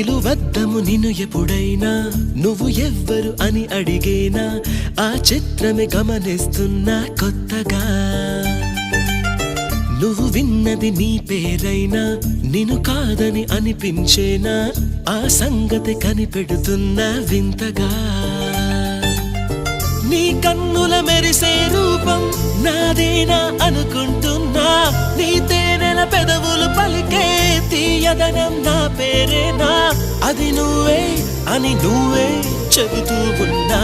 నిలువద్దము నిన్ను ఎప్పుడైనా నువ్వు ఎవ్వరు అని అడిగేనా ఆ చిత్రమే గమనిస్తున్నా కొత్తగా నువ్వు విన్నది నీ పేరైనా నిన్ను కాదని అనిపించేనా ఆ సంగతి కనిపెడుతున్నా వింతగా నీ కన్నుల మెరిసే రూపం నాదేనా అనుకుంటున్నా నీ తేనెల పెదవులు పలికే తీయదనం నా పేరేనా అది నువ్వే అని నువ్వే చెబుతూ ఉన్నా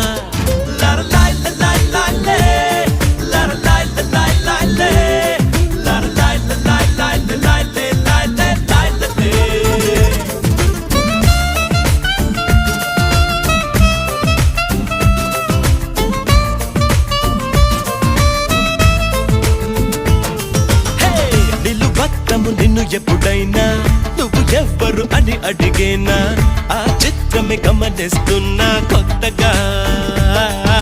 నిన్ను ఎప్పుడైనా నువ్వు ఎవ్వరు అని అడిగేనా ఆ చిత్రమే గమనిస్తున్నా కొత్తగా